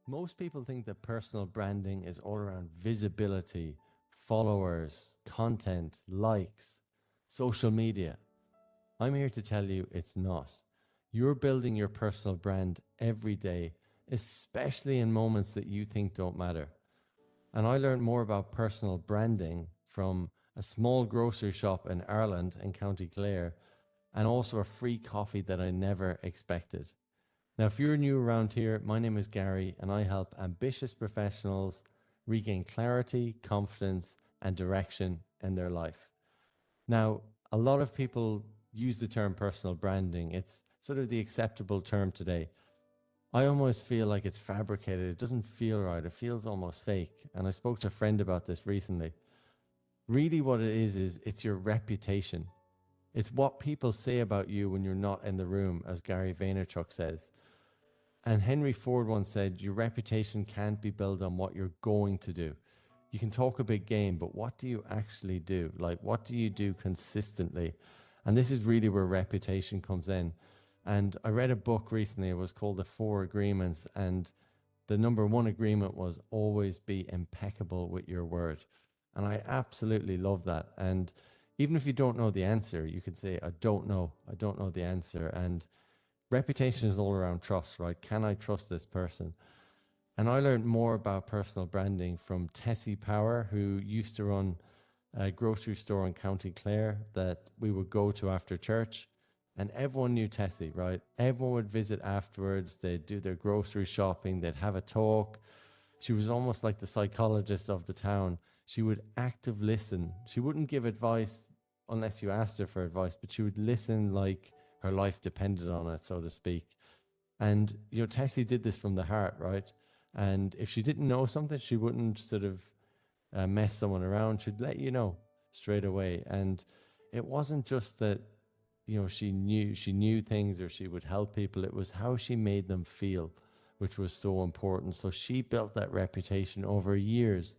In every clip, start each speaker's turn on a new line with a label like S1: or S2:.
S1: Most people think that personal branding is all around visibility, followers, content, likes, social media. I'm here to tell you it's not. You're building your personal brand every day, especially in moments that you think don't matter. And I learned more about personal branding from a small grocery shop in Ireland in County Clare and also a free coffee that I never expected. Now, if you're new around here, my name is Gary and I help ambitious professionals regain clarity, confidence, and direction in their life. Now, a lot of people use the term personal branding. It's sort of the acceptable term today. I almost feel like it's fabricated. It doesn't feel right. It feels almost fake. And I spoke to a friend about this recently. Really, what it is it's your reputation. It's what people say about you when you're not in the room, as Gary Vaynerchuk says. And Henry Ford once said, your reputation can't be built on what you're going to do. You can talk a big game, but what do you actually do? Like, what do you do consistently? And this is really where reputation comes in. And I read a book recently, it was called The Four Agreements. And the number one agreement was always be impeccable with your word. And I absolutely love that. And even if you don't know the answer, you could say, I don't know. I don't know the answer. And reputation is all around trust, right? Can I trust this person? And I learned more about personal branding from Tessie Power, who used to run a grocery store in County Clare that we would go to after church. And everyone knew Tessie, right? Everyone would visit afterwards. They'd do their grocery shopping. They'd have a talk. She was almost like the psychologist of the town. She would active listen. She wouldn't give advice unless you asked her for advice, but she would listen like her life depended on it, so to speak. And, Tessie did this from the heart, right? And if she didn't know something, she wouldn't sort of mess someone around. She'd let you know straight away. And it wasn't just that, she knew things or she would help people. It was how she made them feel, which was so important. So she built that reputation over years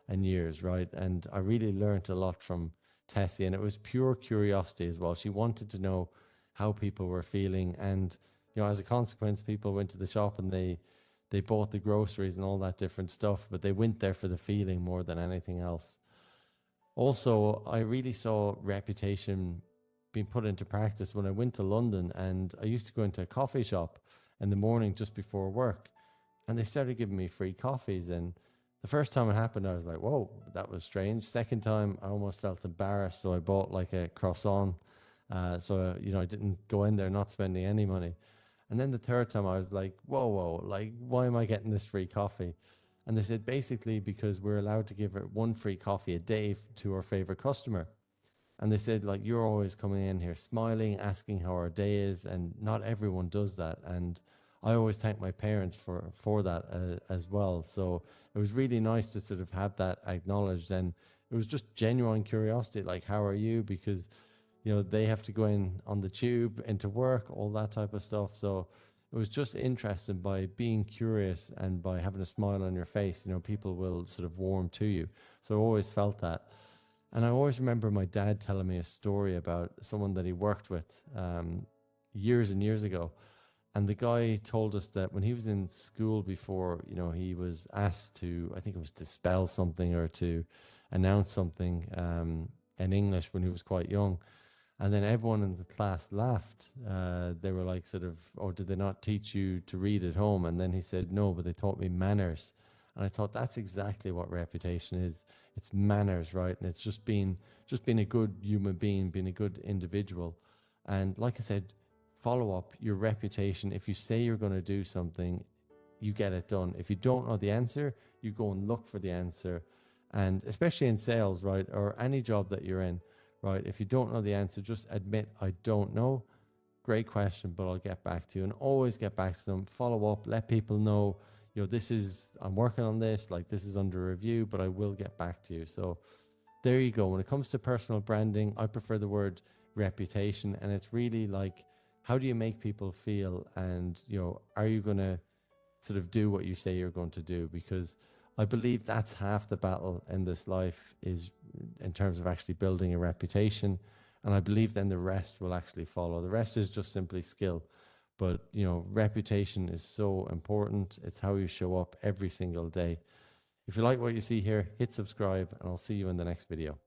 S1: and years, right? And I really learned a lot from Tessie, and it was pure curiosity as well. She wanted to know how people were feeling, and as a consequence, people went to the shop and they bought the groceries and all that different stuff, but they went there for the feeling more than anything else. Also, I really saw reputation being put into practice when I went to London, and I used to go into a coffee shop in the morning just before work, and they started giving me free coffees. And the first time it happened, I was like, whoa, that was strange. Second time, I almost felt embarrassed. So I bought like a croissant. I didn't go in there not spending any money. And then the third time, I was like, whoa, whoa, like, why am I getting this free coffee? And they said basically because we're allowed to give her one free coffee a day to our favorite customer. And they said, like, you're always coming in here smiling, asking how our day is, and not everyone does that. And I always thank my parents for that as well. So it was really nice to sort of have that acknowledged, and it was just genuine curiosity, like, how are you? Because they have to go in on the tube into work, all that type of stuff. So it was just interesting by being curious and by having a smile on your face. People will sort of warm to you. So I always felt that. And I always remember my dad telling me a story about someone that he worked with years and years ago. And the guy told us that when he was in school before, he was asked to, I think it was to spell something or to announce something in English when he was quite young. And then everyone in the class laughed. They were like, sort of, oh, did they not teach you to read at home? And then he said, no, but they taught me manners. And I thought that's exactly what reputation is. It's manners, right? And it's just being a good human being, being a good individual. And like I said, follow up your reputation. If you say you're going to do something, you get it done. If you don't know the answer, you go and look for the answer. And especially in sales, right? Or any job that you're in, right? If you don't know the answer, just admit, I don't know. Great question, but I'll get back to you. And always get back to them. Follow up, let people know, I'm working on this, like this is under review, but I will get back to you. So there you go. When it comes to personal branding, I prefer the word reputation. And it's really like, how do you make people feel? And, are you going to sort of do what you say you're going to do? Because I believe that's half the battle in this life, is in terms of actually building a reputation. And I believe then the rest will actually follow. The rest is just simply skill. But, reputation is so important. It's how you show up every single day. If you like what you see here, hit subscribe, and I'll see you in the next video.